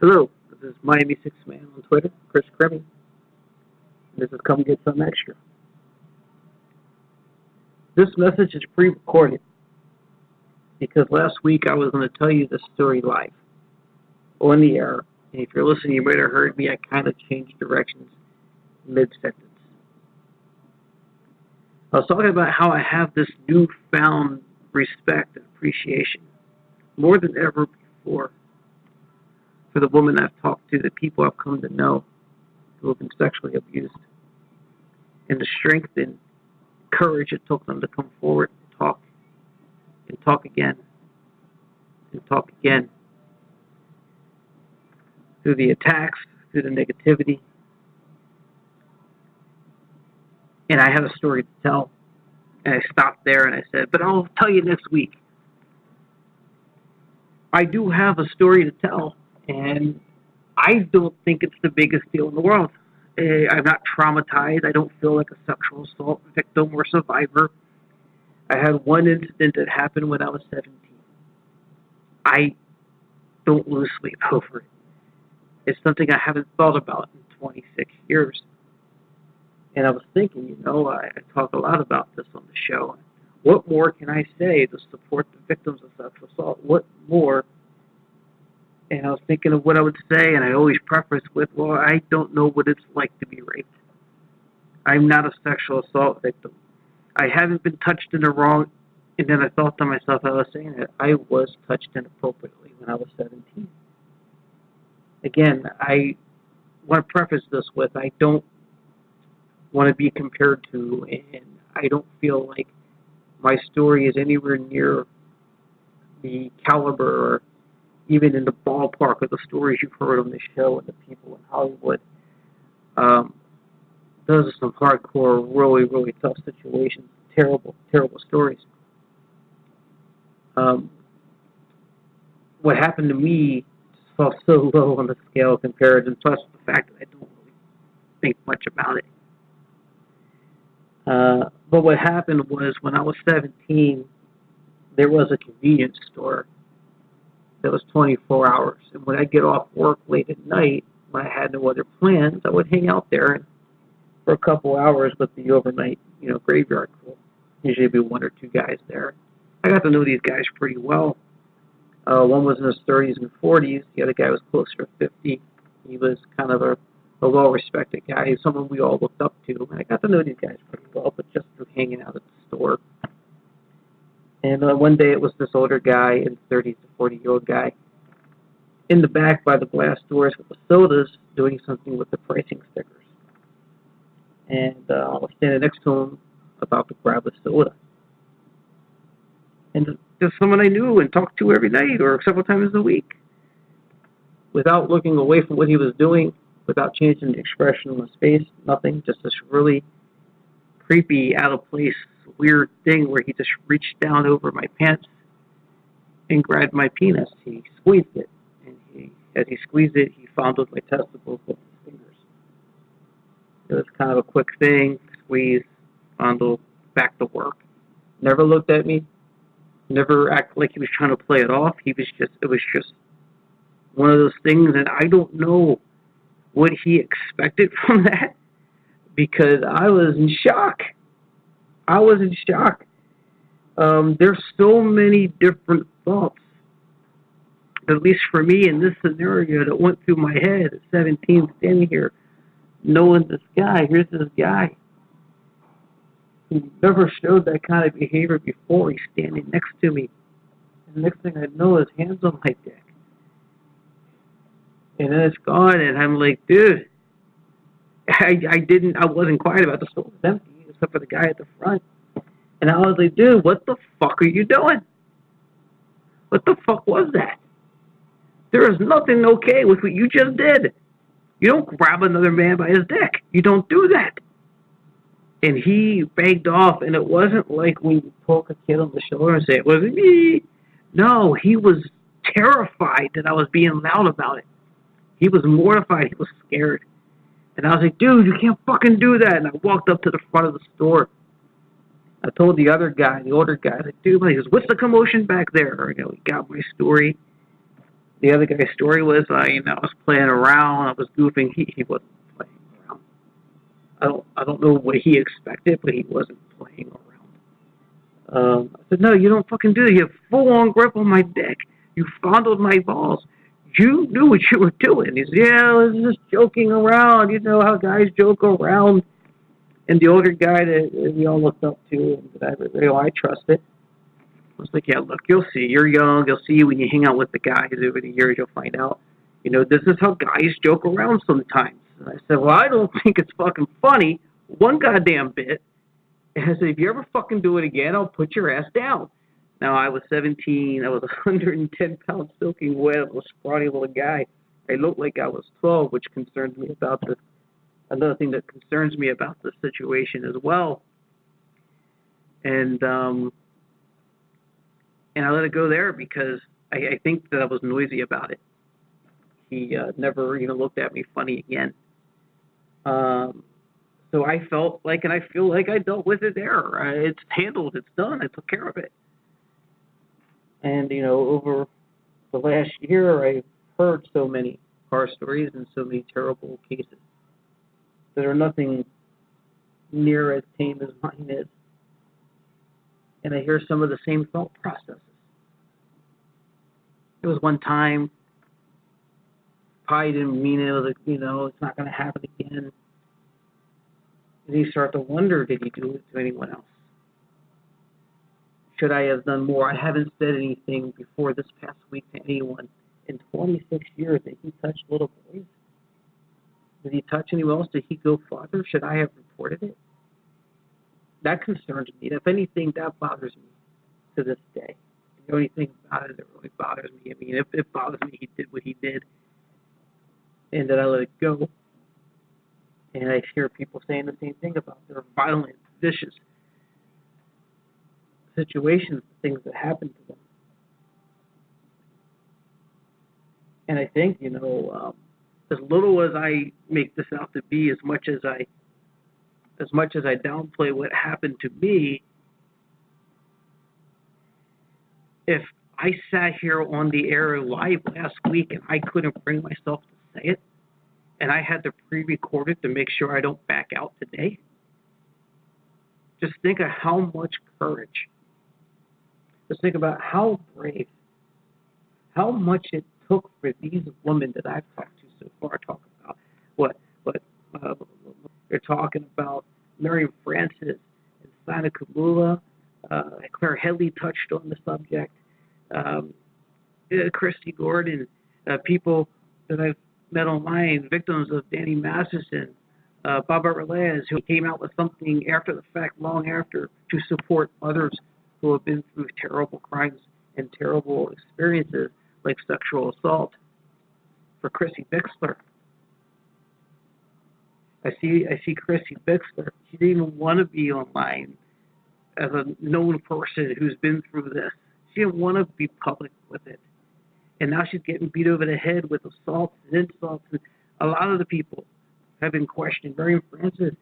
Hello, this is Miami 6 Man on Twitter, Chris Crimmy. This is Come Get Some Extra. This message is pre-recorded because last week I was going to tell you this story live on the air. And if you're listening, you might have heard me. I kind of changed directions mid-sentence. I was talking about how I have this newfound respect and appreciation, more than ever before, for the women I've talked to, the people I've come to know who have been sexually abused, and the strength and courage it took them to come forward and talk again, through the attacks, through the negativity. And I had a story to tell, and I stopped there and I said, but I'll tell you next week. I do have a story to tell, and I don't think it's the biggest deal in the world. I'm not traumatized. I don't feel like a sexual assault victim or survivor. I had one incident that happened when I was 17. I don't lose sleep over it. It's something I haven't thought about in 26 years. And I was thinking, I talk a lot about this on the show. What more can I say to support the victims of sexual assault? What more? And I was thinking of what I would say, and I always preface with, well, I don't know what it's like to be raped. I'm not a sexual assault victim. I haven't been touched in the wrong, and then I thought to myself, I was saying that I was touched inappropriately when I was 17. Again, I want to preface this with, I don't want to be compared to, and I don't feel like my story is anywhere near the caliber or even in the ballpark of the stories you've heard on this show and the people in Hollywood. Those are some hardcore, really, really tough situations, terrible, terrible stories. What happened to me just fell so low on the scale compared, and plus the fact that I don't really think much about it. But what happened was when I was 17, there was a convenience store that was 24 hours. And when I get off work late at night, when I had no other plans, I would hang out there for a couple hours with the overnight, graveyard crew. Usually be one or two guys there. I got to know these guys pretty well. One was in his 30s and 40s. The other guy was closer to 50. He was kind of a well-respected guy, someone we all looked up to. And I got to know these guys pretty well, but just through hanging out at the store. And one day it was this older guy, in 30 to 40-year-old guy, in the back by the glass doors with the sodas, doing something with the pricing stickers. And I was standing next to him about to grab a soda. And there's someone I knew and talked to every night or several times a week. Without looking away from what he was doing, without changing the expression on his face, nothing, just this really creepy, out-of-place, weird thing where he just reached down over my pants and grabbed my penis. He squeezed it, and as he squeezed it, he fondled my testicles with his fingers. It was kind of a quick thing, squeeze, fondle, back to work. Never looked at me, never acted like he was trying to play it off. It was just one of those things, and I don't know what he expected from that, because I was in shock. There's so many different thoughts, at least for me in this scenario, that went through my head at 17, standing here, knowing this guy. Here's this guy who never showed that kind of behavior before. He's standing next to me. And the next thing I know, his hands on my dick. And then it's gone, and I'm like, dude, I wasn't quiet about the store. It was empty, except for the guy at the front. And I was like, dude, what the fuck are you doing? What the fuck was that? There is nothing okay with what you just did. You don't grab another man by his dick. You don't do that. And he begged off, and it wasn't like when you poke a kid on the shoulder and say, it wasn't me. No, he was terrified that I was being loud about it. He was mortified. He was scared. And I was like, dude, you can't fucking do that. And I walked up to the front of the store. I told the other guy, the older guy, like, dude, he goes, what's the commotion back there? He got my story. The other guy's story was, I was playing around, I was goofing. He wasn't playing around. I don't know what he expected, but he wasn't playing around. I said, no, you don't fucking do it. You have full-on grip on my dick. You fondled my balls. You knew what you were doing. He said, yeah, I was just joking around. You know how guys joke around. And the older guy that we all looked up to, and that I trusted, I was like, yeah, look, you'll see. You're young. You'll see when you hang out with the guys over the years, you'll find out. This is how guys joke around sometimes. And I said, well, I don't think it's fucking funny one goddamn bit. And I said, if you ever fucking do it again, I'll put your ass down. Now, I was 17. I was 110 pounds soaking wet. I was a scrawny little guy. I looked like I was 12, which concerns me about this. Another thing that concerns me about this situation as well. And I let it go there because I think that I was noisy about it. He never even looked at me funny again. So I felt like, and I feel like I dealt with it there. It's handled. It's done. I took care of it. And, over the last year, I've heard so many horror stories and so many terrible cases that are nothing near as tame as mine is. And I hear some of the same thought processes. It was one time, probably didn't mean it. It was like, it's not going to happen again. And you start to wonder, did he do it to anyone else? Should I have done more? I haven't said anything before this past week to anyone in 26 years. Did he touch little boys? Did he touch anyone else? Did he go farther? Should I have reported it? That concerns me. If anything, that bothers me to this day. The only thing about it that really bothers me, if it bothers me, he did what he did, and that I let it go. And I hear people saying the same thing about their violent, vicious situations, things that happen to them. And I think, as little as I make this out to be, as much as I downplay what happened to me, if I sat here on the air live last week and I couldn't bring myself to say it, and I had to pre-record it to make sure I don't back out today, just think of how much courage. Just think about how brave, how much it took for these women that I've talked to so far. Talk about what they're talking about. Miriam Francis and Sana Kamula, Claire Headley touched on the subject. Christy Gordon, people that I've met online, victims of Danny Masterson, Baba Relez, who came out with something after the fact, long after, to support others who have been through terrible crimes and terrible experiences like sexual assault. For Chrissy Bixler, I see Chrissy Bixler. She didn't even want to be online as a known person who's been through this. She didn't want to be public with it. And now she's getting beat over the head with assaults and insults. And a lot of the people have been questioned. Miriam Francis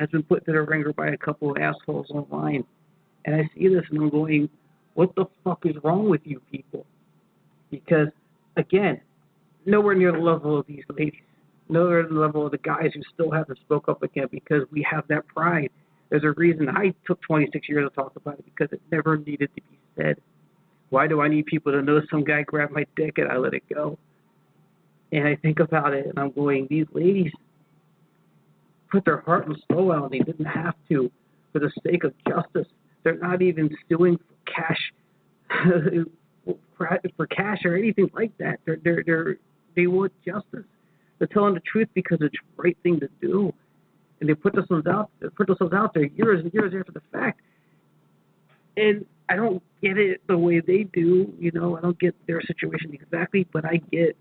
has been put to the ringer by a couple of assholes online. And I see this and I'm going, what the fuck is wrong with you people? Because, again, nowhere near the level of these ladies. Nowhere near the level of the guys who still haven't spoke up again, because we have that pride. There's a reason I took 26 years to talk about it, because it never needed to be said. Why do I need people to know some guy grabbed my dick and I let it go? And I think about it and I'm going, these ladies put their heart and soul out. They didn't have to for the sake of justice. They're not even suing for cash, for cash or anything like that. They want justice. They're telling the truth because it's the right thing to do. And they put themselves out there years and years after the fact. And I don't get it the way they do. I don't get their situation exactly, but I get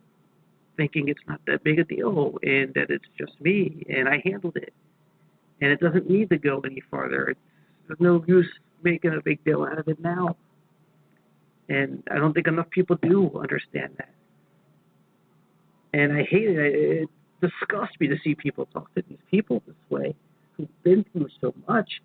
thinking it's not that big a deal and that it's just me and I handled it. And it doesn't need to go any farther. There's no use making a big deal out of it now. And I don't think enough people do understand that. And I hate it. It disgusts me to see people talk to these people this way who've been through so much.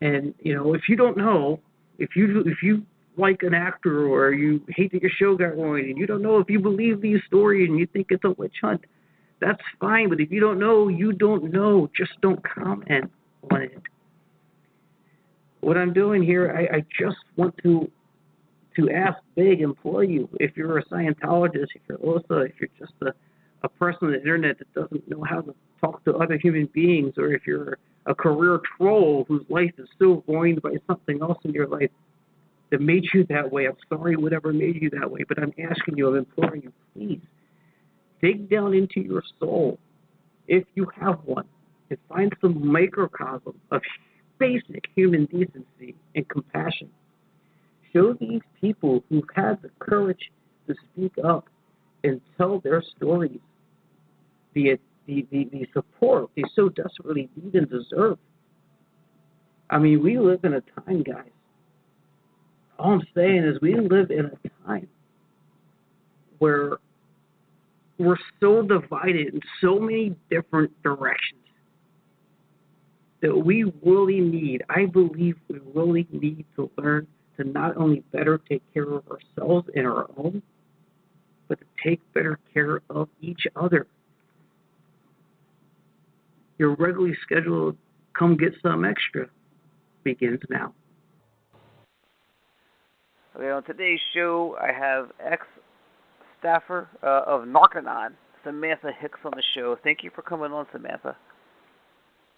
And, if you don't know, if you like an actor or you hate that your show got ruined and you don't know if you believe these stories and you think it's a witch hunt, that's fine. But if you don't know, you don't know. Just don't comment on it. What I'm doing here, I just want to ask, beg, implore you, if you're a Scientologist, if you're Osa, if you're just a person on the internet that doesn't know how to talk to other human beings, or if you're a career troll whose life is so ruined by something else in your life that made you that way. I'm sorry, whatever made you that way, but I'm asking you, I'm imploring you, please, dig down into your soul, if you have one, and find some microcosm of basic human decency and compassion. Show these people who've had the courage to speak up and tell their stories the support they so desperately need and deserve. I mean, we live in a time, guys. All I'm saying is we live in a time where we're so divided in so many different directions that we really need, I believe we really need to learn to not only better take care of ourselves and our own, but to take better care of each other. Your regularly scheduled Come Get Some Extra begins now. Okay, on today's show, I have ex-staffer of Narcanon, Samantha Hicks, on the show. Thank you for coming on, Samantha.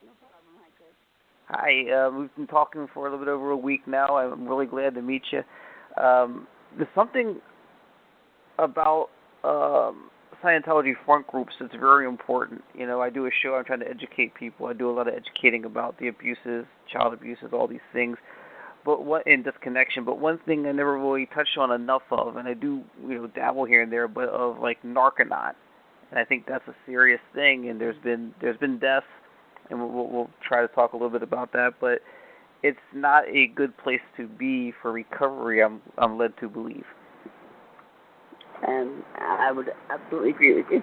No problem. Hi, Chris. Hi, we've been talking for a little bit over a week now. I'm really glad to meet you. There's something about Scientology front groups that's very important. You know, I do a show, I'm trying to educate people. I do a lot of educating about the abuses, child abuses, all these things. But in disconnection. But one thing I never really touched on enough of, and I do, dabble here and there, but of like Narcanon, and I think that's a serious thing. And there's been deaths, and we'll try to talk a little bit about that. But it's not a good place to be for recovery. I'm led to believe. And I would absolutely agree with you.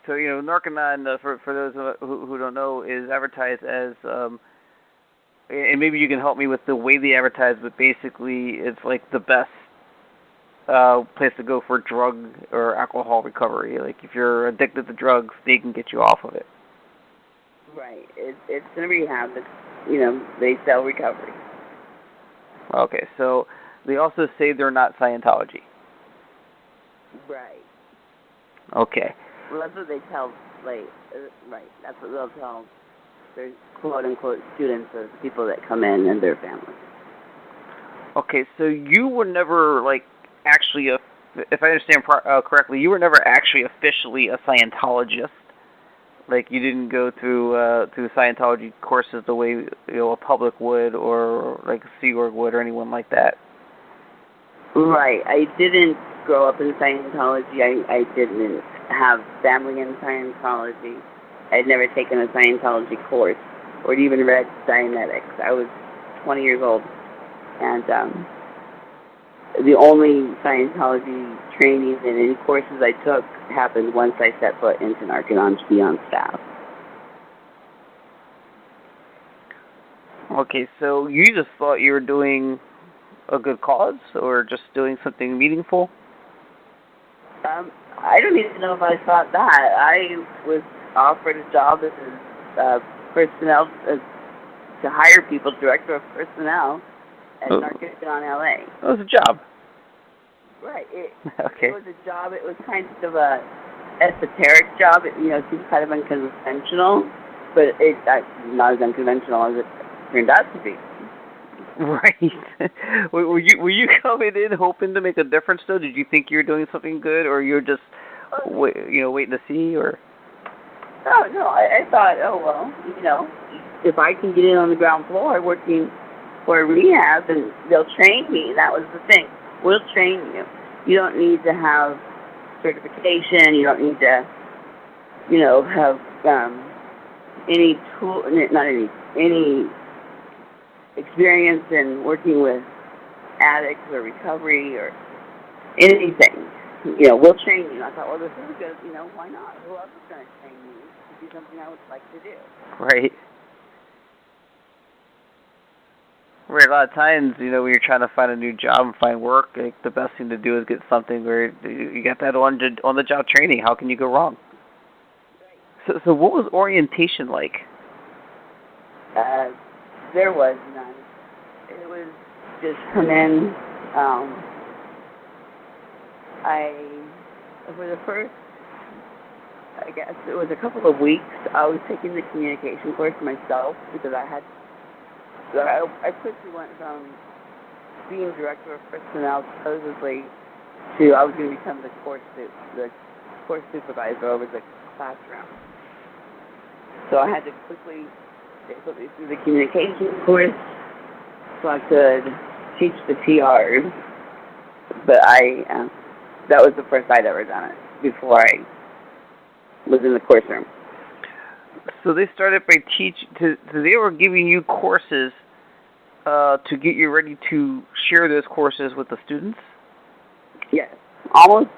So Narcanon, for those who don't know, is advertised as. And maybe you can help me with the way they advertise, but basically it's like the best place to go for drug or alcohol recovery. Like if you're addicted to drugs, they can get you off of it. Right. It's in a rehab. They sell recovery. Okay, so they also say they're not Scientology. Right. Okay. Well, that's what they tell, right. That's what they'll tell their quote-unquote students or people that come in and their families. Okay, so you were never, actually, if I understand correctly, you were never actually officially a Scientologist. Like, you didn't go through Scientology courses the way, a public would or, like, a Sea Org would or anyone like that. Right. I didn't grow up in Scientology. I didn't have family in Scientology. I had never taken a Scientology course or even read Dianetics. I was 20 years old, and the only Scientology training and any courses I took happened once I set foot into Narconon to be on staff. Okay, so you just thought you were doing a good cause or just doing something meaningful? I don't even know if I thought that. I was offered a job as personnel to hire people, director of personnel at Narconon LA. It was a job. Right. Okay. It was a job. It was kind of a esoteric job. It seemed kind of unconventional, but it's not as unconventional as it turned out to be. Right. Were you coming in hoping to make a difference, though? Did you think you were doing something good, or you were just waiting to see, or? Oh, no, I thought, if I can get in on the ground floor working for a rehab, and they'll train me. That was the thing. We'll train you. You don't need to have certification. You don't need to, have any tool, any experience in working with addicts or recovery or anything. We'll train you. I thought, well, this is good. Why not? Who else is going to train me to do something I would like to do? Right. Right, a lot of times, when you're trying to find a new job and find work, like, the best thing to do is get something where you get that on the job training. How can you go wrong? So what was orientation like? There was none. It was just come in. For the first, I guess it was a couple of weeks, I was taking the communication course myself because I quickly went from being director of personnel supposedly to I was going to become the course supervisor over the classroom. So I had to quickly put me through the communication course so I could teach the TRs. But that was the first I'd ever done it before I was in the course room. So they started by they were giving you courses to get you ready to share those courses with the students? Yes, almost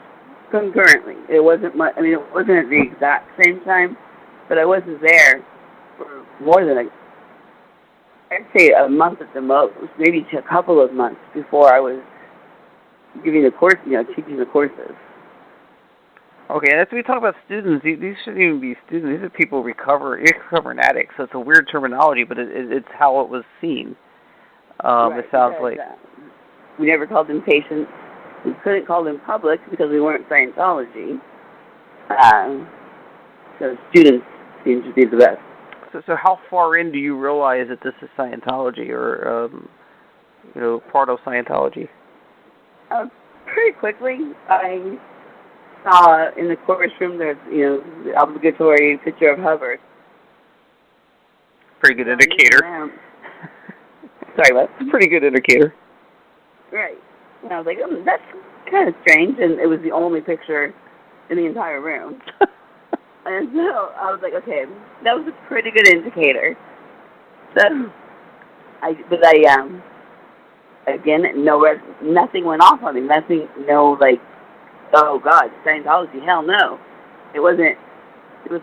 concurrently. It wasn't much, it wasn't at the exact same time, but I wasn't there for more than I'd say a month at the most, maybe a couple of months before I was giving the course, teaching the courses. Okay, and as we talk about students, these shouldn't even be students. These are people recovering addicts. So it's a weird terminology, but it's how it was seen. Right, it sounds like. We never called them patients. We couldn't call them public because we weren't Scientology. So students seem to be the best. So how far in do you realize that this is Scientology or, part of Scientology? Pretty quickly. I saw in the course room there's, the obligatory picture of Hubbard. Pretty good indicator. Sorry, what? It's a pretty good indicator. Right. And I was like, that's kind of strange, and it was the only picture in the entire room. And so I was like, okay, that was a pretty good indicator. So, again, nothing went off on me. Oh God, Scientology, hell no. It was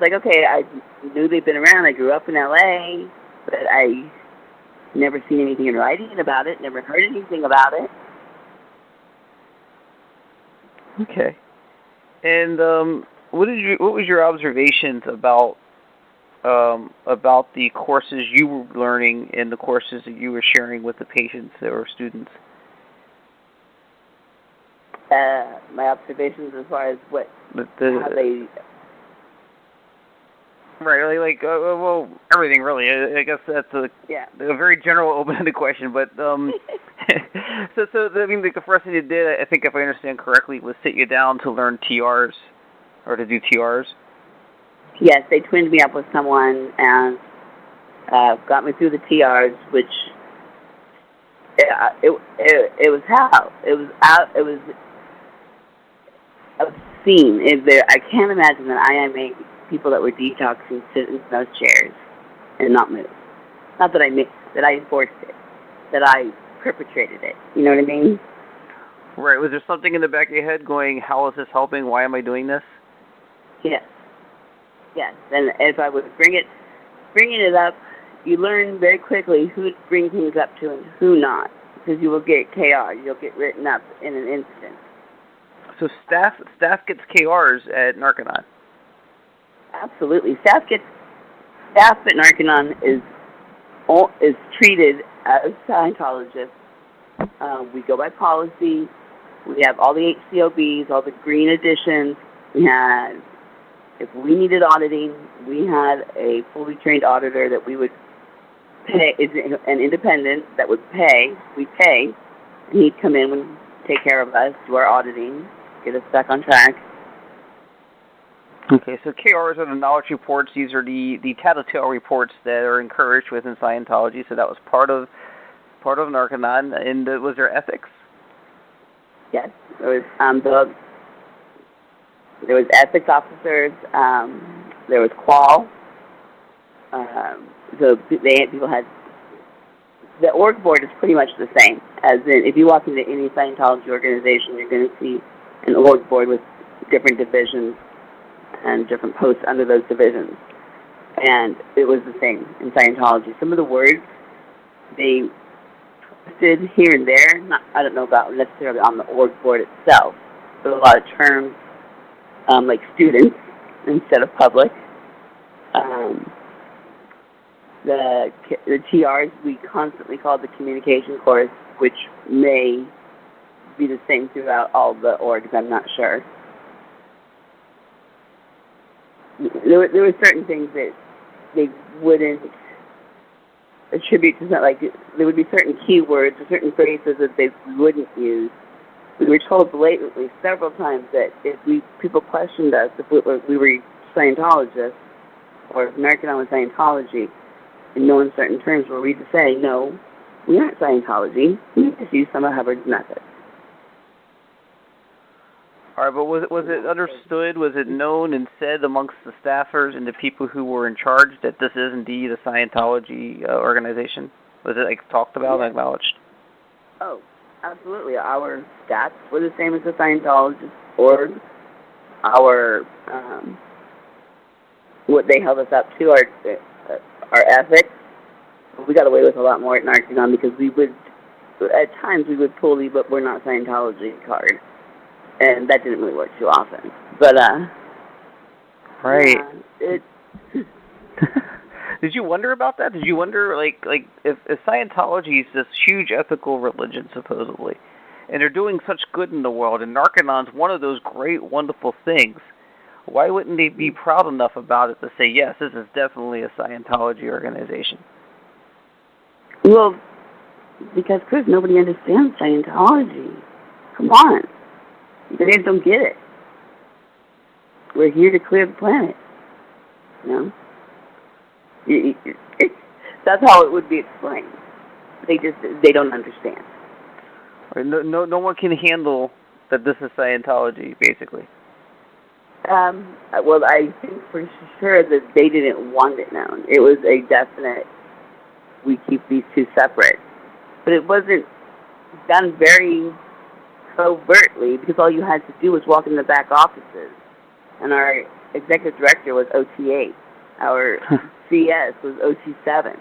like, okay, I knew they'd been around. I grew up in LA, but I never seen anything in writing about it, never heard anything about it. Okay. And what was your observations about the courses you were learning and the courses that you were sharing with the patients or students? My observations as far as how they... Right, well, everything really. I guess that's a very general, open-ended question. But so the first thing you did, I think, if I understand correctly, was sit you down to learn TRs or to do TRs. Yes, they twinned me up with someone and got me through the TRs, which it was hell. It was obscene. I can't imagine that I made people that were detoxing sit in those chairs and not move. Not that I enforced it, that I perpetrated it. You know what I mean? Right. Was there something in the back of your head going, how is this helping? Why am I doing this? Yes. Yes. And if I was bringing it up, you learn very quickly who to bring things up to and who not, because you will get KR. You'll get written up in an instant. So staff gets KRs at Narconon. Absolutely. Staff at Narconon is treated as Scientologists. We go by policy. We have all the HCOBs, all the green editions. If we needed auditing, we had a fully trained auditor that we would pay, is an independent that would pay. We pay, and he'd come in and take care of us, do our auditing, get us back on track. Okay, so KRs are the knowledge reports. These are the tattletale reports that are encouraged within Scientology. So that was part of Narconon. And was there ethics? Yes, there was ethics officers. There was qual. So people had the org board is pretty much the same. As in, if you walk into any Scientology organization, you're going to see an org board with different divisions and different posts under those divisions. And it was the same in Scientology. Some of the words, they listed here and there. I don't know about necessarily on the org board itself, but a lot of terms like students instead of public. The TRs we constantly call the communication course, which may be the same throughout all the orgs. I'm not sure. There were certain things that they wouldn't attribute to, like there would be certain keywords or certain phrases that they wouldn't use. We were told blatantly several times that if people questioned us if we were Scientologists or if Narcanon was Scientology and knowing certain terms, were we to say, no, we aren't Scientology. We just use some of Hubbard's methods. All right, but was it understood, was it known and said amongst the staffers and the people who were in charge that this is indeed a Scientology organization? Was it talked about and acknowledged? Oh, absolutely. Our stats were the same as the Scientologist org. Our what they held us up to, our ethics. We got away with a lot more at Narconon because at times we would pull the "but we're not Scientology" card. And that didn't really work too often. But, right. Yeah, Did you wonder about that? Did you wonder, if Scientology is this huge ethical religion, supposedly, and they're doing such good in the world, and Narconon's one of those great, wonderful things, why wouldn't they be proud enough about it to say, yes, this is definitely a Scientology organization? Well, because, Chris, nobody understands Scientology. Come on. They don't get it. We're here to clear the planet. You know? That's how it would be explained. They don't understand. No one can handle that this is Scientology, basically. Well, I think for sure that they didn't want it known. It was a definite, we keep these two separate. But it wasn't done very covertly, because all you had to do was walk in the back offices. And our executive director was OT8. Our CS was OT7.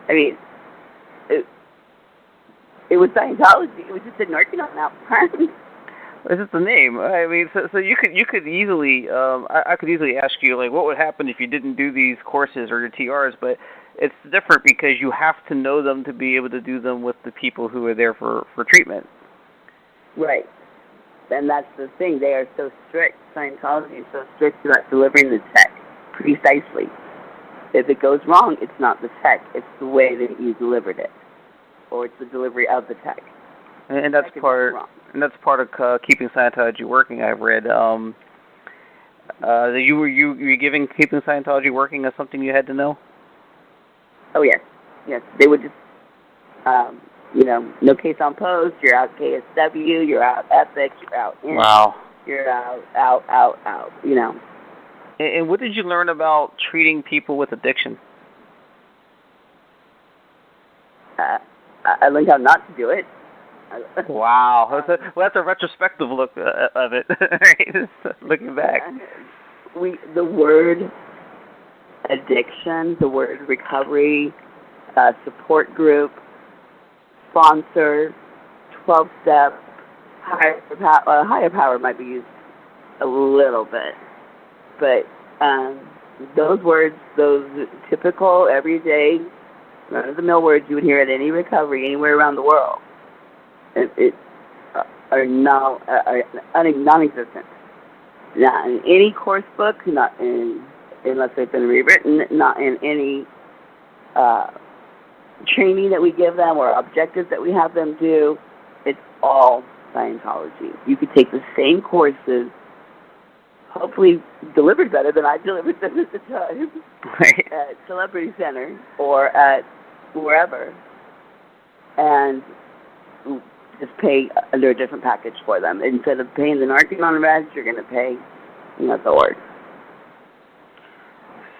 I mean, it was Scientology. It was just a Narcanon out front. It's just the name. I mean, so you could easily, I could easily ask you, what would happen if you didn't do these courses or your TRs, but it's different because you have to know them to be able to do them with the people who are there for treatment. Right. And that's the thing. They are so strict. Scientology is so strict about delivering the tech precisely. If it goes wrong, it's not the tech. It's the way that you delivered it. Or it's the delivery of the tech. And that's part of keeping Scientology working. I've read that you were giving keeping Scientology working as something you had to know? Oh, yes. Yes. They would just... no case on post, you're out KSW, you're out ethics, you're out in, wow. You're out, And what did you learn about treating people with addiction? I learned how not to do it. Wow. That's a retrospective look of it, right? Looking back. The word addiction, the word recovery, support group, sponsor, 12-step, higher power might be used a little bit. But those words, those typical, everyday, run-of-the-mill words you would hear at any recovery anywhere around the world, are non-existent. Not in any course book, unless they've been rewritten, not in any training that we give them or objectives that we have them do. It's all Scientology. You could take the same courses, hopefully delivered better than I delivered them at the time, right, at Celebrity Center or at wherever, and just pay under a different package for them. Instead of paying the Narconon rest, you're going to pay, the org.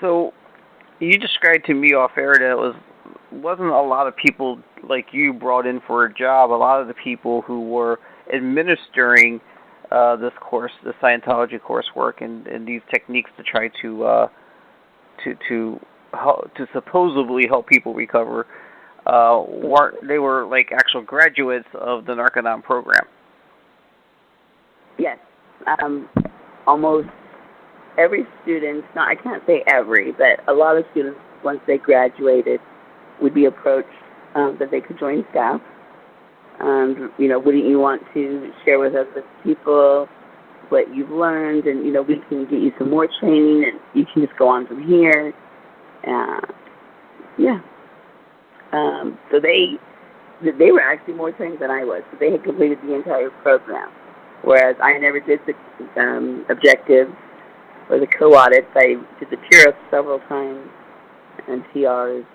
So you described to me off air that it wasn't a lot of people like you brought in for a job. A lot of the people who were administering this course, the Scientology coursework, and these techniques to try to supposedly help people recover, they were like actual graduates of the Narconon program. Yes. Almost every student, no, I can't say every, but a lot of students, once they graduated, would be approached that they could join staff. Wouldn't you want to share with us as people what you've learned, and, we can get you some more training, and you can just go on from here. So they were actually more trained than I was. So they had completed the entire program, whereas I never did the objectives or the co-audits. I did the PURIFs several times and TRs.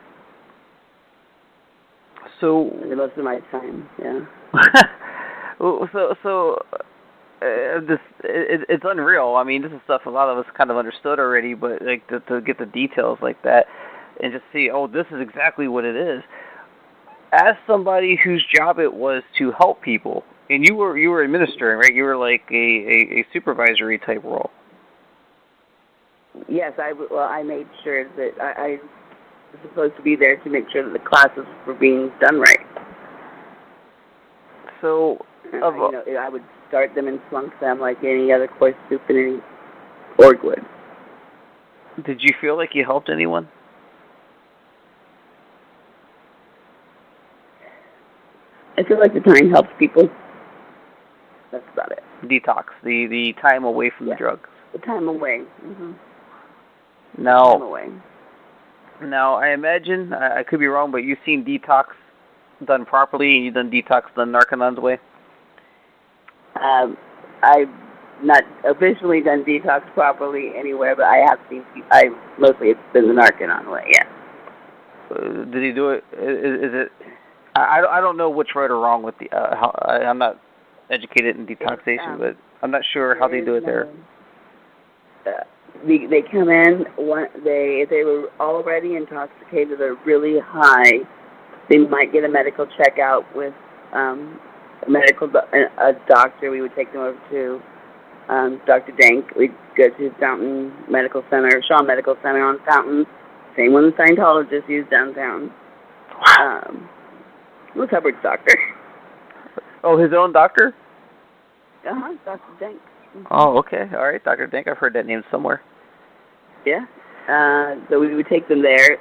So for most of my time, yeah. It's unreal. I mean, this is stuff a lot of us kind of understood already, but like to get the details like that and just see, oh, this is exactly what it is. As somebody whose job it was to help people, and you were administering, right? You were like a supervisory type role. Yes, I made sure that I was supposed to be there to make sure that the classes were being done right. So, I would start them and flunk them like any other course soup in any org would. Did you feel like you helped anyone? I feel like the time helps people. That's about it. Detox, the time away from the drugs. The time away. Mm-hmm. Now, time away. Now, I imagine, I could be wrong, but you've seen detox done properly, and you've done detox done Narconon's way? I've not officially done detox properly anywhere, but I have seen, mostly it's been the Narconon way, yeah. Did he do it, is it, I don't know what's right or wrong with the, I'm not educated in detoxation, but I'm not sure how they do it there. They come in, if they were already intoxicated or really high, they might get a medical checkout with a doctor. We would take them over to Dr. Dank. We'd go to Fountain Medical Center, Shaw Medical Center on Fountain, same one the Scientologists use downtown. Was Hubbard's doctor. Oh, his own doctor? Dr. Dank. Oh, okay. All right, Dr. Dank. I've heard that name somewhere. Yeah. So we would take them there,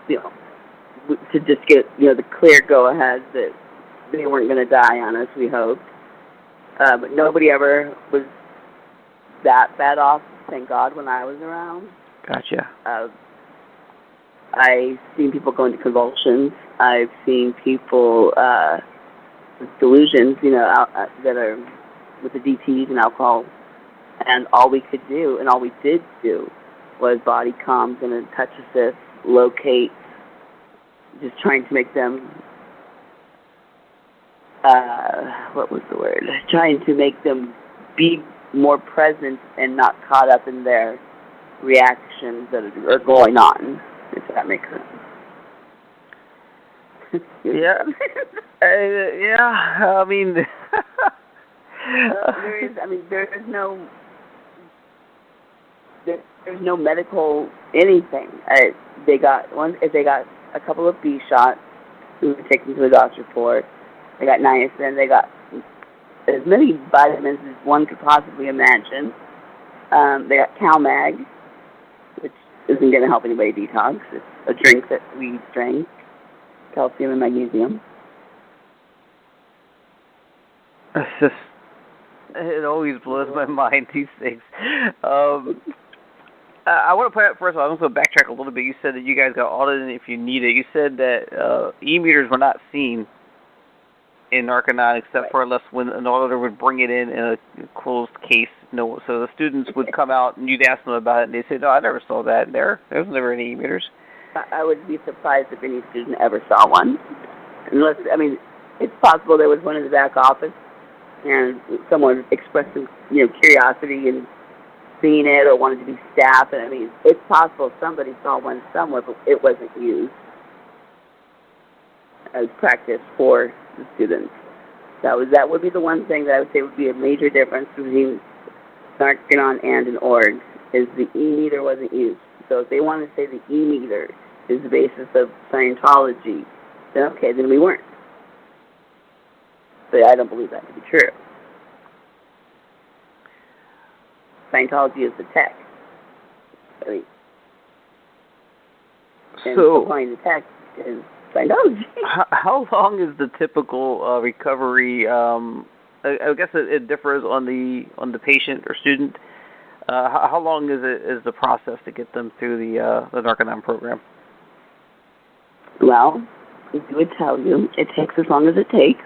to just get, the clear go-ahead that they weren't going to die on us, we hoped. But nobody ever was that bad off, thank God, when I was around. Gotcha. I've seen people go into convulsions. I've seen people with delusions, that are with the DTs and alcohol. And all we could do, and all we did do, was body comms and a touch assist, locate, just trying to make them, what was the word? Trying to make them be more present and not caught up in their reactions that are going on, if that makes sense. Yeah. Yeah, I mean... There's no medical anything. If they got a couple of B shots, we would take them to the doctor for. They got niacin. They got as many vitamins as one could possibly imagine. They got CalMag, which isn't going to help anybody detox. It's a drink that we drank, calcium and magnesium. It's just, it always blows my mind, these things. I want to point out, first of all, I'm going to backtrack a little bit. You said that you guys got audited if you need it. You said that e-meters were not seen in Narconon except for unless when an auditor would bring it in a closed case. No, so the students would come out and you'd ask them about it, and they'd say, no, I never saw that there. There was never any e-meters. I would be surprised if any student ever saw one. Unless, it's possible there was one in the back office and someone expressed some, curiosity and seen it or wanted to be staff. And it's possible somebody saw one somewhere, but it wasn't used as practice for the students. That would be the one thing that I would say would be a major difference between Narconon and an org, is the e-meter wasn't used. So if they want to say the e-meter is the basis of Scientology, then okay, then we weren't. But I don't believe that to be true. Scientology is the tech. I mean, and so applying the tech is Scientology. how long is the typical recovery? I guess it differs on the patient or student. How long is the process to get them through the Narconon program? Well, we would tell you it takes as long as it takes.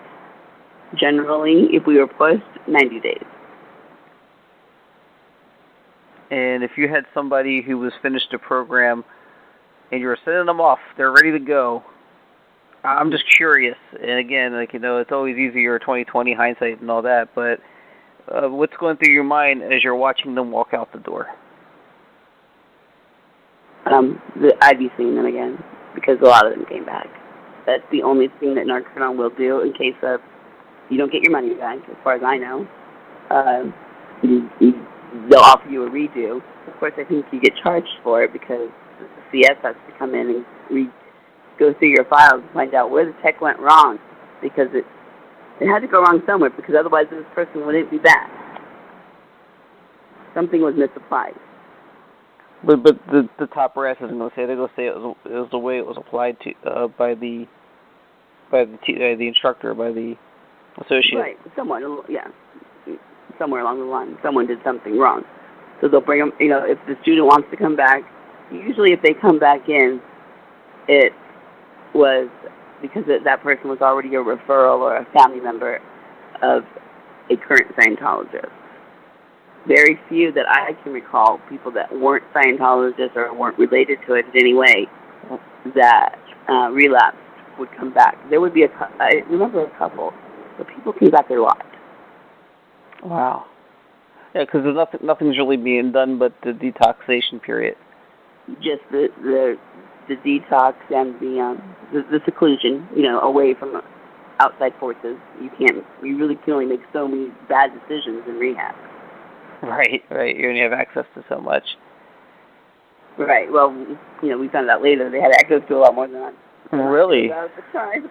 Generally, if we were pushed, 90 days. And if you had somebody who was finished a program and you were sending them off, they're ready to go. I'm just curious. And again, it's always easier 20/20 hindsight and all that, but what's going through your mind as you're watching them walk out the door? I'd be seeing them again because a lot of them came back. That's the only thing that Narconon will do in case of you don't get your money back, as far as I know. They'll offer you a redo. Of course, I think you get charged for it because the CS has to come in and go through your files and find out where the tech went wrong, because it had to go wrong somewhere, because otherwise this person wouldn't be back. Something was misapplied. But the top brass isn't going to say. They're going to say it was the way it was applied to by the instructor, by the associate. Right, somewhere along the line, someone did something wrong. So they'll bring them. If the student wants to come back, usually if they come back in, it was because that person was already a referral or a family member of a current Scientologist. Very few that I can recall, people that weren't Scientologists or weren't related to it in any way, that relapsed would come back. There would be I remember a couple, but people came back a lot. Wow. Yeah, because nothing's really being done but the detoxation period. Just the detox and the seclusion, away from outside forces. You really can only make so many bad decisions in rehab. Right. You only have access to so much. Right. Well, we found out later they had access to a lot more than that. Really? At the time.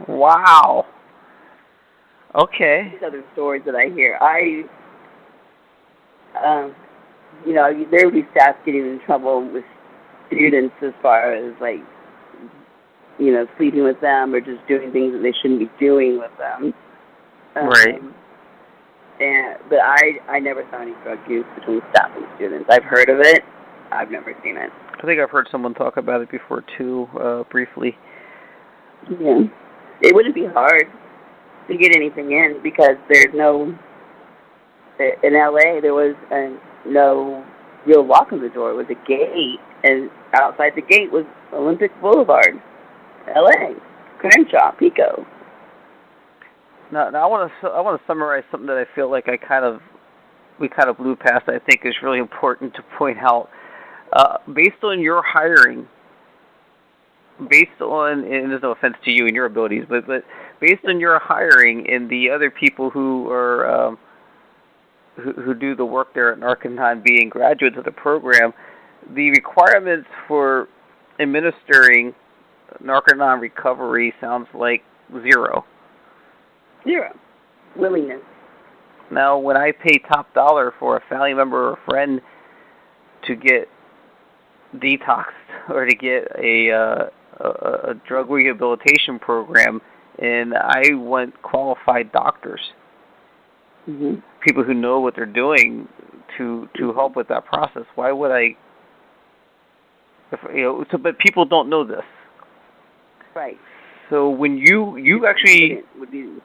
Wow. Okay. These other stories that I hear, there would be staff getting in trouble with students as far as sleeping with them or just doing things that they shouldn't be doing with them. Right. But I never saw any drug use between staff and students. I've heard of it. I've never seen it. I think I've heard someone talk about it before too, briefly. Yeah. It wouldn't be hard to get anything in because there's in LA there was no real lock on the door. It was a gate, and outside the gate was Olympic Boulevard, LA, Crenshaw, Pico. Now I want to summarize something that I feel like we kind of blew past. I think is really important to point out. Based on your hiring, and there's no offense to you and your abilities, but based on your hiring and the other people who are who do the work there at Narconon being graduates of the program, the requirements for administering Narconon recovery sounds like zero. Willingness. Now, when I pay top dollar for a family member or a friend to get detoxed or to get a drug rehabilitation program, and I want qualified doctors, people who know what they're doing to help with that process. Why would I? But people don't know this. Right. So when you actually would be.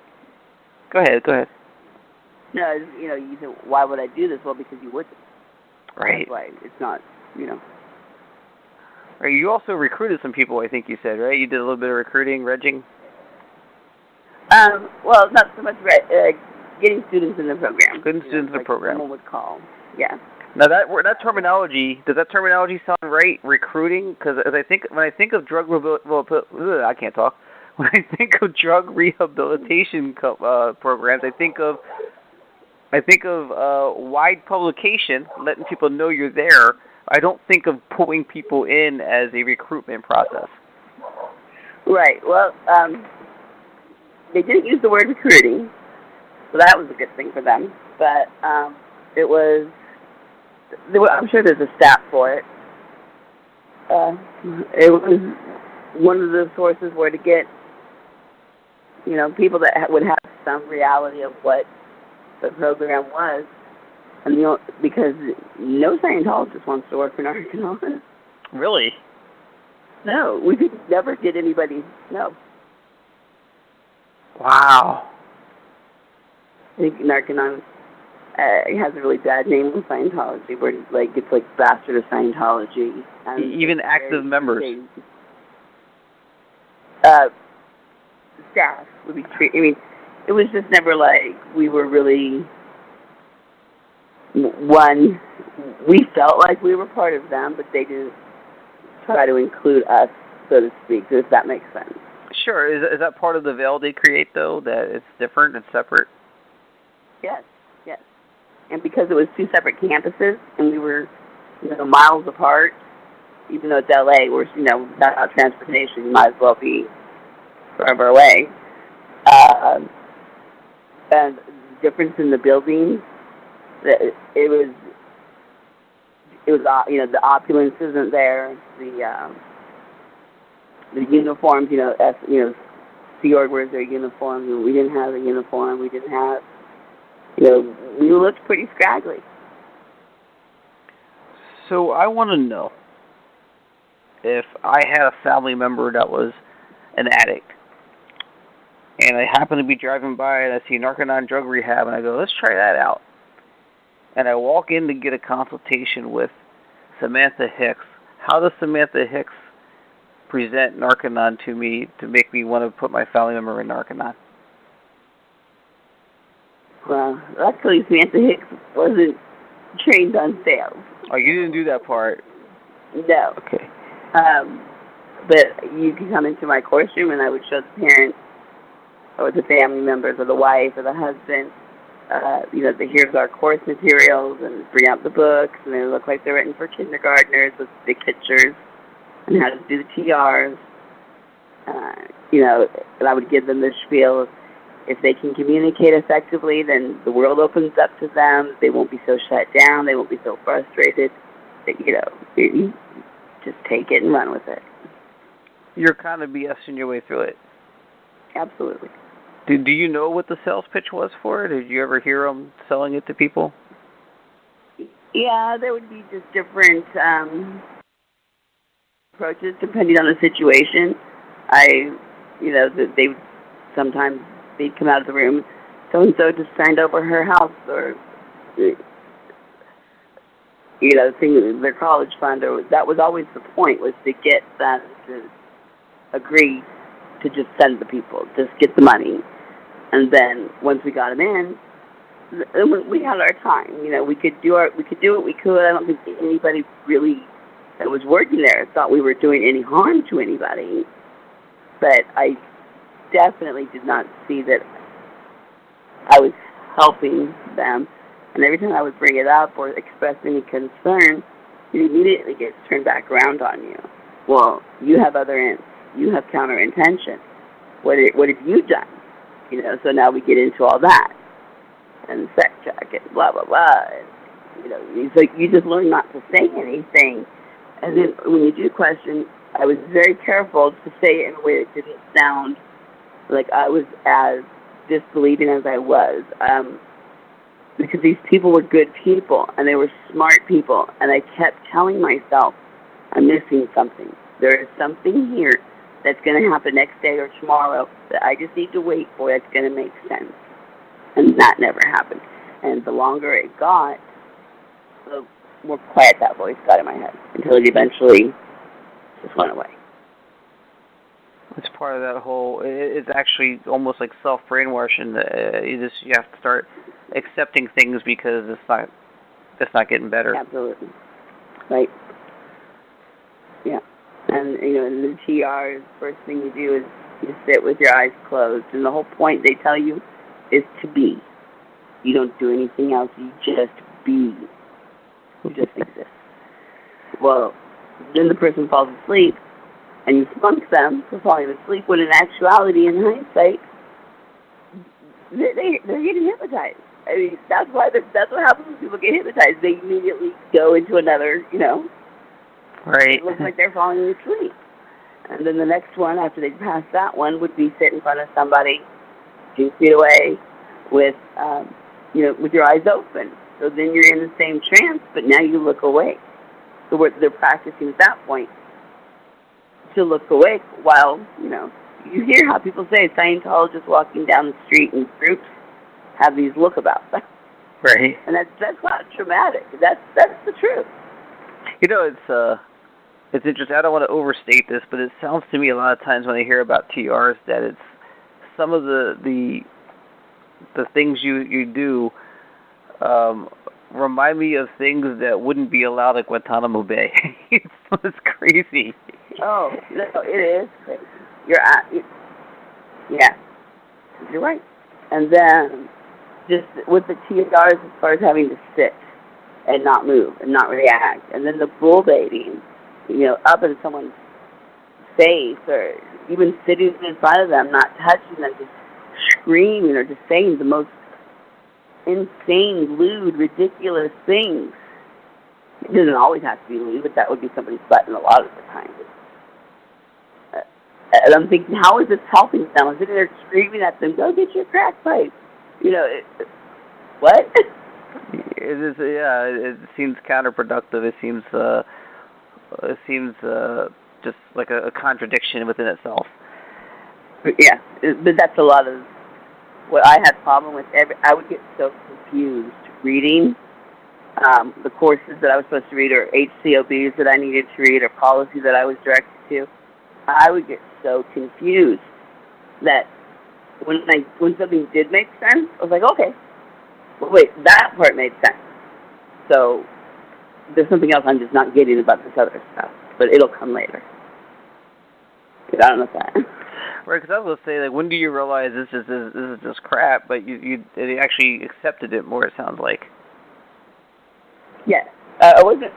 Go ahead. No, you said, why would I do this? Well, because you wouldn't. Right. That's why it's not, Right. You also recruited some people, I think you said, right? You did a little bit of recruiting, regging? Well, not so much getting students in the program. Getting students in the program. Someone would call, yeah. Now that terminology, does that terminology sound right? Recruiting, because when I think of drug I can't talk. When I think of drug rehabilitation programs, I think of wide publication, letting people know you're there. I don't think of pulling people in as a recruitment process. Right. Well, they didn't use the word recruiting, so that was a good thing for them. But it was, I'm sure there's a stat for it. It was one of the sources where to get, people that would have some reality of what the program was. And because no Scientologist wants to work for Narcanon. Really? No, we could never get anybody. No. Wow. I think Narcanon has a really bad name in Scientology, where it's like bastard of Scientology. Even active members. Staff would be treated. I mean, it was just never like we were really one. We felt like we were part of them, but they didn't try to include us, so to speak. If that makes sense. Sure. Is that part of the veil they create, though? That it's different and separate? Yes. And because it was two separate campuses, and we were, miles apart, even though it's LA, we're, without transportation, you might as well be forever away. And the difference in the buildings, it was, the opulence isn't there. The uniforms, Sea Org wears their uniforms, and we didn't have a uniform. We didn't have, we looked pretty scraggly. So I want to know, if I had a family member that was an addict, and I happen to be driving by and I see Narconon drug rehab, and I go, let's try that out. And I walk in to get a consultation with Samantha Hicks. How does Samantha Hicks present Narconon to me to make me want to put my family member in Narconon? Well, luckily Samantha Hicks wasn't trained on sales. Oh, you didn't do that part? No. Okay. But you could come into my course room and I would show the parents or the family members or the wife or the husband, here's our course materials, and bring out the books, and they look like they're written for kindergartners with big pictures and how to do the TRs. And I would give them this spiel. If they can communicate effectively, then the world opens up to them. They won't be so shut down. They won't be so frustrated. You just take it and run with it. You're kind of BSing your way through it. Absolutely. Do you know what the sales pitch was for it? Did you ever hear them selling it to people? Yeah, there would be just different approaches depending on the situation. They sometimes they'd come out of the room, so-and-so just signed over her house, or their college fund, or that was always the point, was to get them to agree to just send the people, just get the money. And then once we got them in, we had our time. We could do what we could. I don't think anybody really that was working there thought we were doing any harm to anybody. But I definitely did not see that I was helping them. And every time I would bring it up or express any concern, it immediately gets turned back around on you. Well, you have other ends. You have counter intention. What have you done? So now we get into all that. And sex check and blah, blah, blah. And, so you just learn not to say anything. And then when you do question, I was very careful to say it in a way that didn't sound like I was as disbelieving as I was. Because these people were good people, and they were smart people. And I kept telling myself, I'm missing something. There is something here that's going to happen next day or tomorrow that I just need to wait for. That's going to make sense. And that never happened. And the longer it got, the more quiet that voice got in my head, until it eventually just went away. It's part of that whole, it's actually almost like self-brainwashing. You have to start accepting things because it's not getting better. Absolutely. Right. Yeah. And, in the TRs, first thing you do is you sit with your eyes closed. And the whole point they tell you is to be. You don't do anything else. You just be. You just exist. Well, then the person falls asleep, and you flunk them for falling asleep, when in actuality, in hindsight, they're getting hypnotized. I mean, that's what happens when people get hypnotized. They immediately go into another, Right. It looks like they're falling asleep. And then the next one, after they pass that one, would be sit in front of somebody 2 feet away with, with your eyes open. So then you're in the same trance, but now you look awake. So they're practicing at that point to look awake while, you hear how people say Scientologists walking down the street in groups have these lookabouts. Right. And that's not traumatic. That's the truth. It's interesting. I don't want to overstate this, but it sounds to me a lot of times when I hear about TRs that it's some of the things you do remind me of things that wouldn't be allowed at Guantanamo Bay. It's crazy. Oh, no, it is crazy. You're right. And then just with the TRs, as far as having to sit and not move and not react, and then the bull baiting, up in someone's face or even sitting in front of them, not touching them, just screaming or just saying the most insane, lewd, ridiculous things. It doesn't always have to be lewd, but that would be somebody's button a lot of the time. And I'm thinking, how is this helping them? I'm sitting there screaming at them, go get your crack pipe. What? It is, it seems counterproductive. It seems just like a contradiction within itself. Yeah, but that's a lot of what I had problem with. I would get so confused reading the courses that I was supposed to read, or HCOBs that I needed to read, or policy that I was directed to. I would get so confused that when something did make sense, I was like, okay, well, wait, that part made sense. So there's something else I'm just not getting about this other stuff, but it'll come later. I don't know if that. Right, because I was going to say, like, when do you realize this is just crap? But you actually accepted it more. It sounds like. Yes, I wasn't.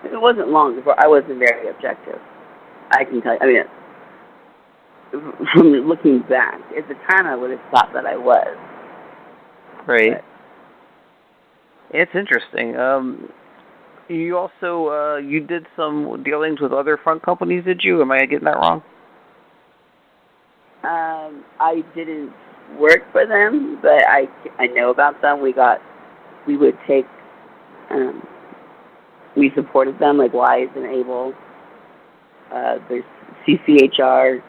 It wasn't long before I wasn't very objective. I can tell you. I mean, from looking back, at the time I would have thought that I was. Right. But it's interesting. You also you did some dealings with other front companies, did you? Am I getting that wrong? I didn't work for them, but I know about them. We would take. We supported them, like Wise and Able. There's CCHR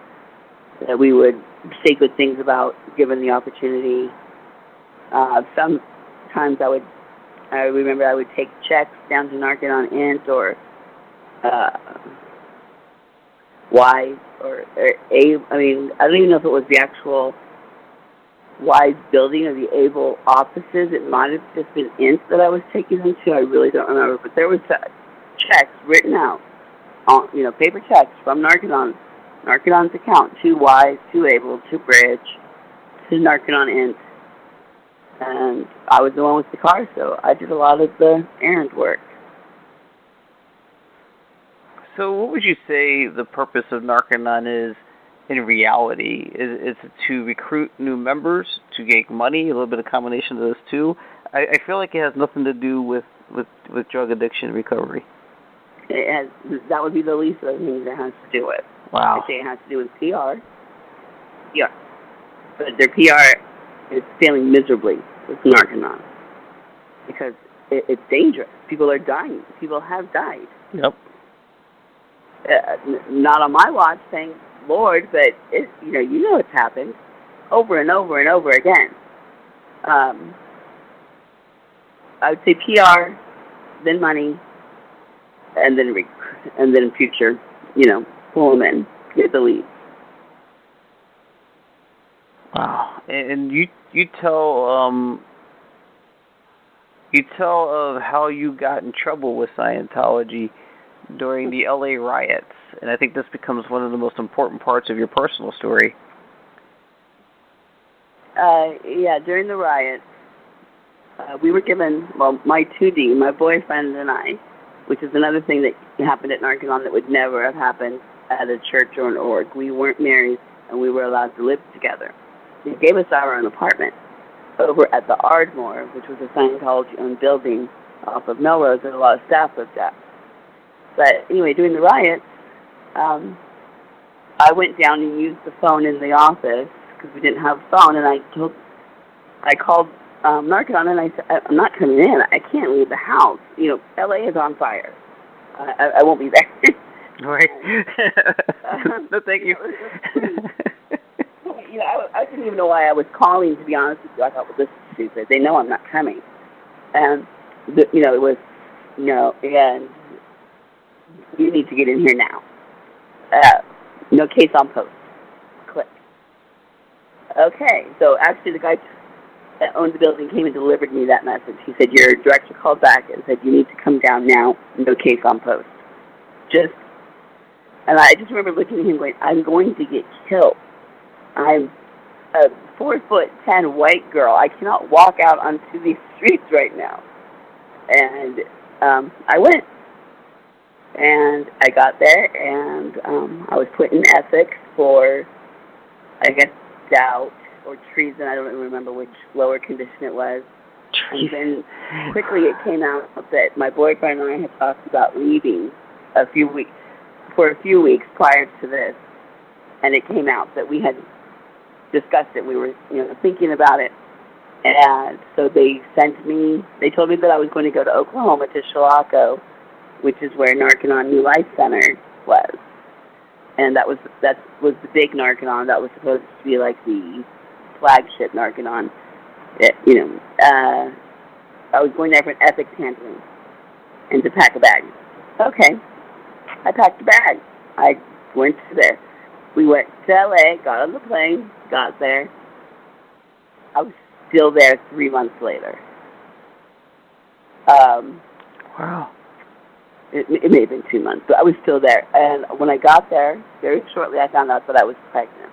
that we would say good things about, given the opportunity. Sometimes I remember I would take checks down to Narcanon Int or Wise or Able. I mean, I don't even know if it was the actual Wise building or the Able offices. It might have just been Int that I was taking them to. I really don't remember. But there was checks written out, on, paper checks from Narcanon's account to Wise, to Able, to Bridge, to Narcanon Int. And I was the one with the car, so I did a lot of the errand work. So what would you say the purpose of Narconon is in reality? Is it to recruit new members, to make money, a little bit of combination of those two? I feel like it has nothing to do with drug addiction recovery. That would be the least of the things it has to do with. Wow. I say it has to do with PR. Yeah. But their PR is failing miserably with Narcanon because it's dangerous. People are dying. People have died. Yep. Not on my watch, thank Lord, but it's happened over and over and over again. I would say PR, then money, and then future, pull them in, get the lead. Wow. And you tell of how you got in trouble with Scientology during the LA riots, and I think this becomes one of the most important parts of your personal story. During the riots, we were given, my 2D, my boyfriend and I, which is another thing that happened at Narcanon that would never have happened at a church or an org. We weren't married, and we were allowed to live together. They gave us our own apartment over at the Ardmore, which was a Scientology-owned building off of Melrose that a lot of staff lived at. But anyway, during the riots, I went down and used the phone in the office because we didn't have a phone, and I called Narconon, and I said, I'm not coming in. I can't leave the house. You know, L.A. is on fire. I won't be there. Right. No, thank you. You know, I didn't even know why I was calling, to be honest with you. I thought, well, this is stupid. They know I'm not coming. And, you know, it was, and you need to get in here now. No case on post. Click. Okay, so actually the guy that owned the building came and delivered me that message. He said, your director called back and said, you need to come down now. No case on post. And I just remember looking at him going, I'm going to get killed. I'm a 4'10" white girl. I cannot walk out onto these streets right now. And I went. And I got there, and I was put in ethics for, I guess, doubt or treason. I don't even remember which lower condition it was. And then quickly it came out that my boyfriend and I had talked about leaving for a few weeks prior to this. And it came out that we had discussed it. We were, thinking about it. And so they told me that I was going to go to Oklahoma to Chilocco, which is where Narconon New Life Center was. And that was the big Narconon. That was supposed to be like the flagship Narconon. I was going there for an ethics handling and to pack a bag. Okay. I packed a bag. I went to there. We went to LA, got on the plane, got there. I was still there 3 months later. Wow. It may have been 2 months, but I was still there. And when I got there, very shortly I found out that I was pregnant.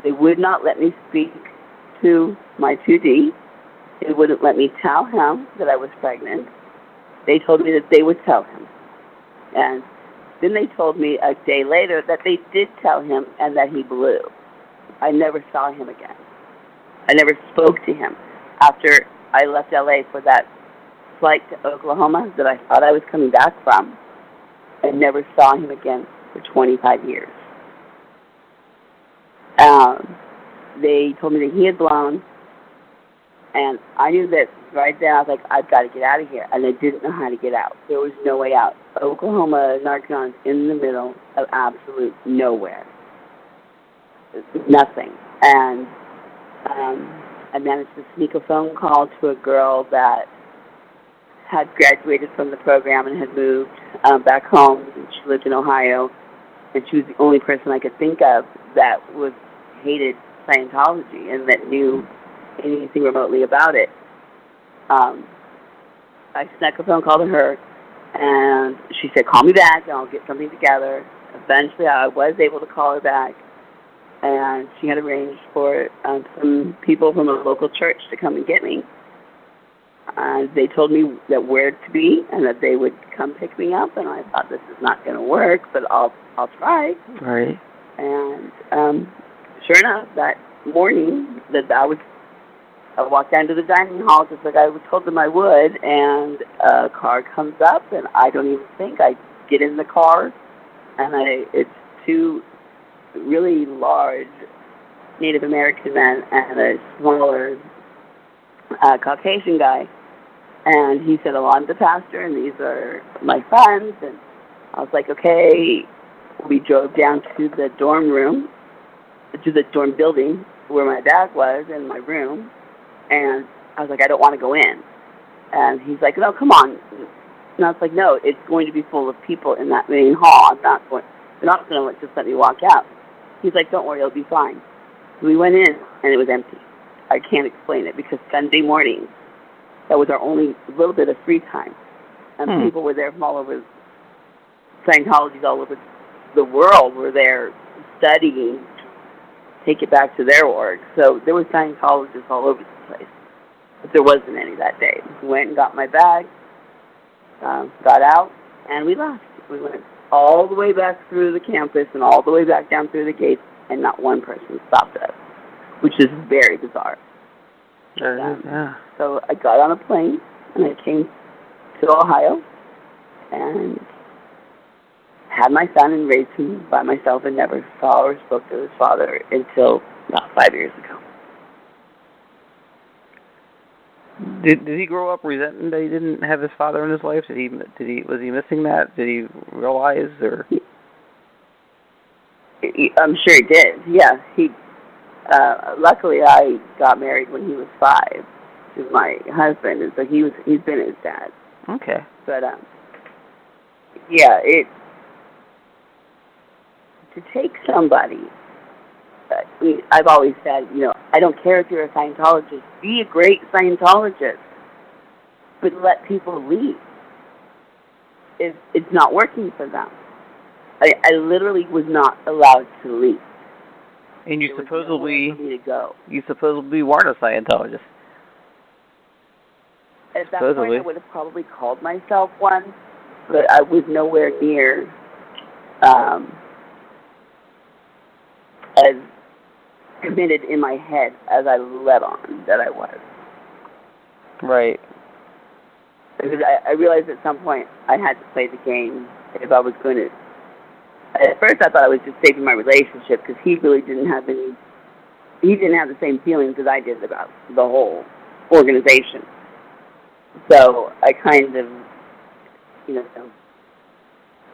They would not let me speak to my 2D. They wouldn't let me tell him that I was pregnant. They told me that they would tell him. And then they told me a day later that they did tell him and that he blew. I never saw him again. I never spoke to him after I left LA for that flight to Oklahoma that I thought I was coming back from. I never saw him again for 25 years. They told me that he had blown, and I knew that right then. I was like, I've got to get out of here, and I didn't know how to get out. There was no way out. Oklahoma, Narconon's in the middle of absolute nowhere. Nothing. And I managed to sneak a phone call to a girl that had graduated from the program and had moved back home. She lived in Ohio, and she was the only person I could think of that hated Scientology and that knew anything remotely about it. I snuck a phone call to her, and she said, call me back and I'll get something together. Eventually I was able to call her back, and she had arranged for some people from a local church to come and get me. They told me that where to be and that they would come pick me up, and I thought, this is not going to work, but I'll try. Right. And sure enough, that morning that I walked down to the dining hall just like I was told them I would, and a car comes up, and I don't even think. I get in the car, and it's two really large Native American men and a smaller Caucasian guy. And he said, I'm the pastor, and these are my friends. And I was like, okay. We drove down to the dorm room, to the dorm building where my bag was and my room. And I was like, I don't want to go in. And he's like, no, come on. And I was like, no, it's going to be full of people in that main hall. They're not going to just let me walk out. He's like, don't worry, it'll be fine. So we went in, and it was empty. I can't explain it, because Sunday morning, that was our only little bit of free time. And people were there from all over, Scientologists all over the world were there studying to take it back to their org. So there were Scientologists all over the place. But there wasn't any that day. We went and got my bag, got out, and we left. We went all the way back through the campus and all the way back down through the gates, and not one person stopped us, which is very bizarre. Yeah. So I got on a plane, and I came to Ohio, and had my son and raised him by myself and never saw or spoke to his father until about 5 years ago. Did he grow up resenting that he didn't have his father in his life? Was he missing that? Did he realize, or? I'm sure he did. Yeah, he. Luckily, I got married when he was 5 to my husband, and so he's been his dad. Okay. But yeah, to take somebody. I've always said, I don't care if you're a Scientologist. Be a great Scientologist, but let people leave. It's not working for them. I literally was not allowed to leave. And you supposedly for me to go. You supposedly weren't a Scientologist. At that point, I would have probably called myself one, but I was nowhere near as committed in my head as I let on that I was. Right. Because I realized at some point I had to play the game if I was going to. At first, I thought I was just saving my relationship because he really didn't have the same feelings as I did about the whole organization. So I kind of,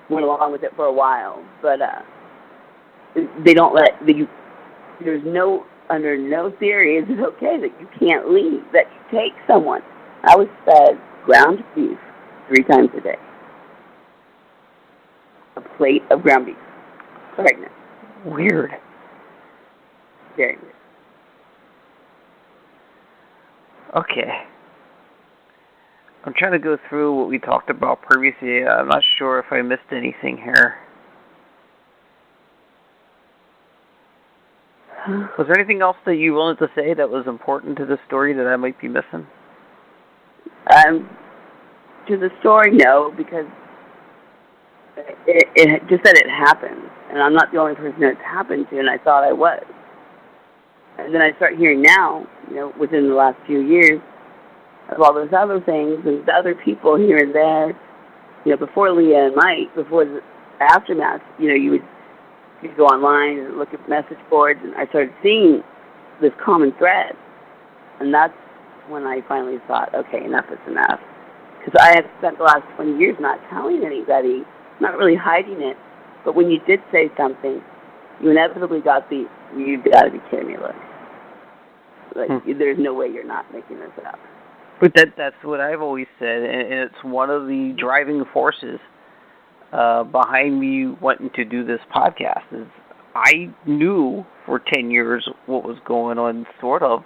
went along with it for a while. But they don't let there's under no theory is it okay that you can't leave, that you take someone. I was fed ground beef 3 times a day. A plate of ground beef. Pregnant. Weird. Very weird. Okay. I'm trying to go through what we talked about previously. I'm not sure if I missed anything here. Was there anything else that you wanted to say that was important to the story that I might be missing? To the story, no, because it just that it happened, and I'm not the only person it's happened to, and I thought I was. And then I start hearing now, within the last few years, of all those other things and the other people here and there. Before Leah and Mike, before the aftermath, you'd go online and look at message boards, and I started seeing this common thread. And that's when I finally thought, okay, enough is enough. Because I had spent the last 20 years not telling anybody, not really hiding it, but when you did say something, you inevitably got you've got to be kidding me, look. There's no way you're not making this up. But that's what I've always said, and it's one of the driving forces behind me wanting to do this podcast. Is I knew for 10 years what was going on, sort of,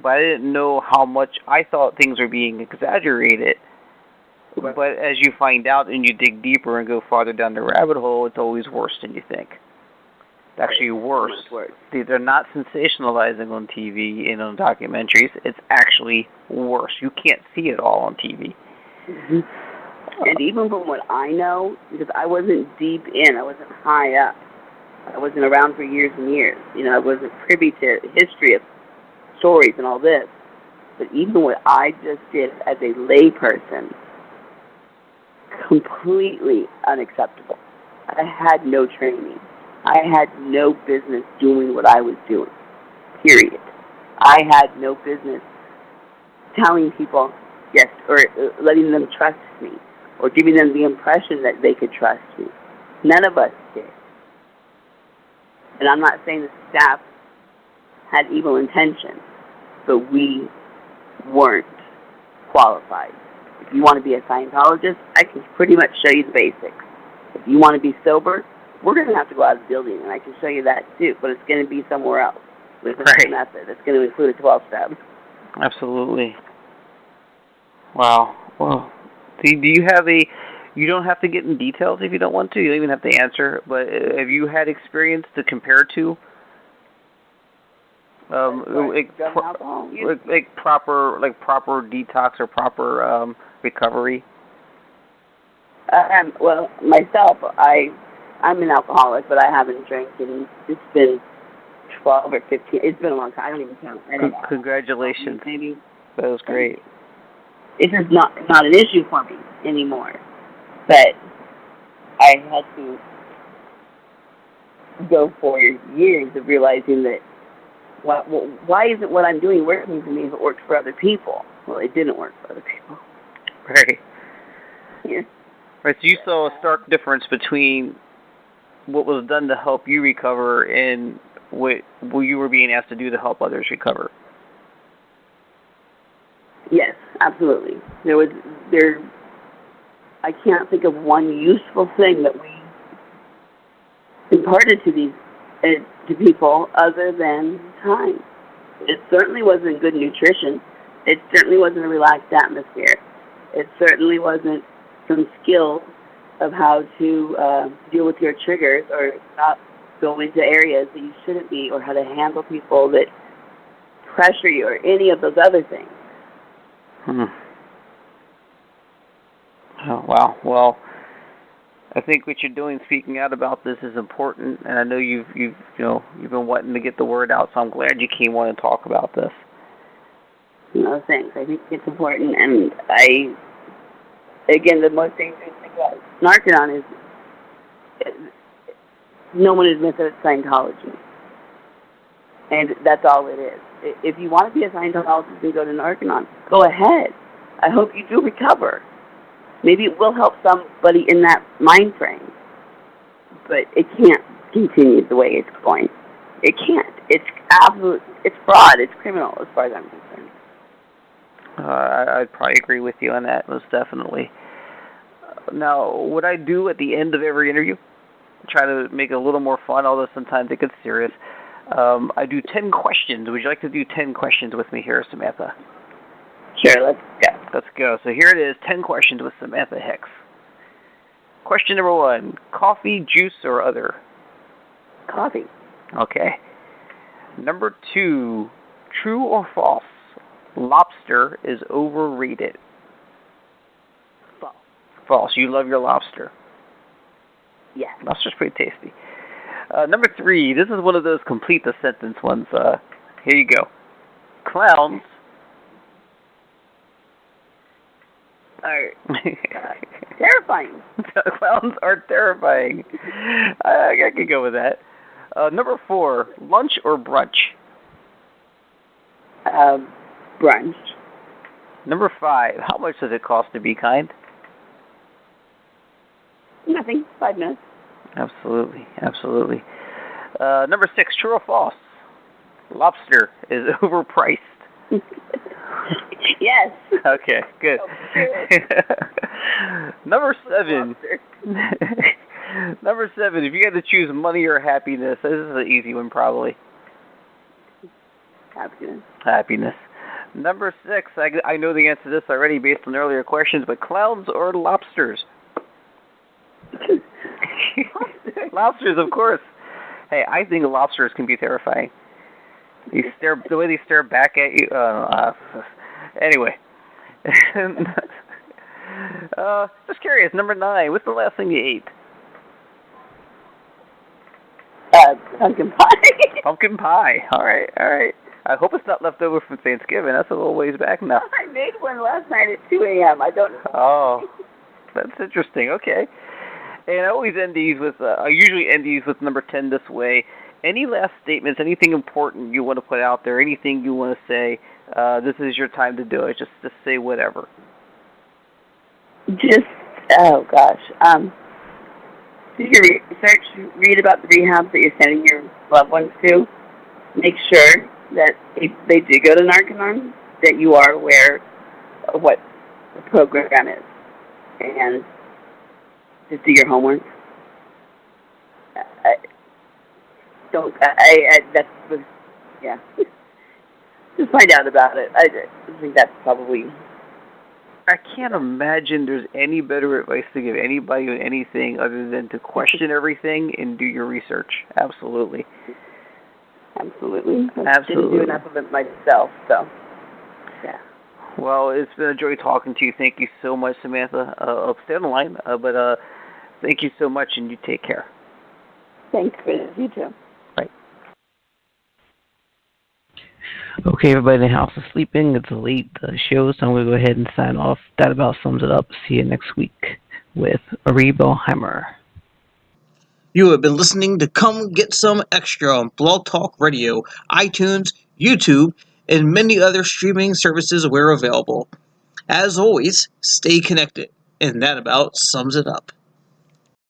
but I didn't know how much I thought things were being exaggerated. Right. But as you find out and you dig deeper and go farther down the rabbit hole, it's always worse than you think. It's actually worse. They're not sensationalizing on TV and on documentaries. It's actually worse. You can't see it all on TV. Mm-hmm. And even from what I know, because I wasn't deep in, I wasn't high up. I wasn't around for years and years. I wasn't privy to history of stories and all this. But even what I just did as a lay person, completely unacceptable. I had no training. I had no business doing what I was doing, period. I had no business telling people yes, or letting them trust me, or giving them the impression that they could trust me. None of us did. And I'm not saying the staff had evil intentions, but we weren't qualified. If you want to be a Scientologist, I can pretty much show you the basics. If you want to be sober, we're going to have to go out of the building, and I can show you that too, but it's going to be somewhere else with a method. It's going to include a 12-step. Absolutely. Wow. Well, do you have you don't have to get in details if you don't want to. You don't even have to answer, but have you had experience to compare to? Proper detox or proper recovery? Well, myself, I'm an alcoholic, but I haven't drank in, it's been 12 or 15, it's been a long time, I don't even count. Congratulations. Maybe. That was great. It's just not an issue for me anymore. But I had to go for years of realizing that, why isn't what I'm doing working for me if it worked for other people? Well, it didn't work for other people. Right. Yeah. Right, so you saw a stark difference between what was done to help you recover and what you were being asked to do to help others recover. Yes, absolutely. I can't think of one useful thing that we imparted to people other than time. It certainly wasn't good nutrition. It certainly wasn't a relaxed atmosphere. It certainly wasn't some skills of how to deal with your triggers or not go into areas that you shouldn't be, or how to handle people that pressure you, or any of those other things. Oh, wow. Well, I think what you're doing, speaking out about this, is important, and I know you've been wanting to get the word out, so I'm glad you came on and talk about this. No, thanks. I think it's important, and again, the most dangerous thing about Narcanon is no one admits that it's Scientology, and that's all it is. If you want to be a Scientologist and go to Narcanon, go ahead. I hope you do recover. Maybe it will help somebody in that mind frame, but it can't continue the way it's going. It can't. It's fraud. It's criminal as far as I'm concerned. I'd probably agree with you on that, most definitely. Now, what I do at the end of every interview, try to make it a little more fun, although sometimes it gets serious, I do 10 questions. Would you like to do 10 questions with me here, Samantha? Sure, let's go. Let's go. So here it is, 10 questions with Samantha Hicks. Question number 1, coffee, juice, or other? Coffee. Okay. Number 2, true or false? Lobster is overrated. False. False. You love your lobster. Yes. Lobster's pretty tasty. Number 3, this is one of those complete the sentence ones. Here you go. Clowns are terrifying. Clowns are terrifying. I could go with that. Number 4, lunch or brunch? Brunch. Number 5, how much does it cost to be kind? Nothing. 5 minutes. Absolutely. Absolutely. Number 6, true or false? Lobster is overpriced. Yes. Okay, good. Number 7. Number 7, if you had to choose money or happiness, this is an easy one probably. Happiness. Happiness. Number 6, I know the answer to this already based on earlier questions, but clowns or lobsters? Lobsters, of course. Hey, I think lobsters can be terrifying. The way they stare back at you. Anyway. Just curious, number 9, what's the last thing you ate? Pumpkin pie. Pumpkin pie. All right. I hope it's not left over from Thanksgiving. That's a little ways back now. I made one last night at 2 a.m. I don't know. Oh, that's interesting. Okay. And I always end these with, I usually end these with number 10 this way. Any last statements, anything important you want to put out there, anything you want to say, this is your time to do it. Just say whatever. Oh gosh. Do your research, read about the rehabs that you're sending your loved ones to. Make sure that if they do go to Narconon, that you are aware of what the program is. And just do your homework. Just find out about it. I think that's probably... I can't imagine there's any better advice to give anybody on anything other than to question everything and do your research. Absolutely. Absolutely. I didn't do enough of it myself, so, yeah. Well, it's been a joy talking to you. Thank you so much, Samantha. I'll stay on the line, but thank you so much, and you take care. Thanks, Chris. You too. Bye. Okay, everybody in the house is sleeping. It's a late show, so I'm going to go ahead and sign off. That about sums it up. See you next week with Marie Boheimer. You have been listening to Come Get Some Extra on Blog Talk Radio, iTunes, YouTube, and many other streaming services where available. As always, stay connected, and that about sums it up.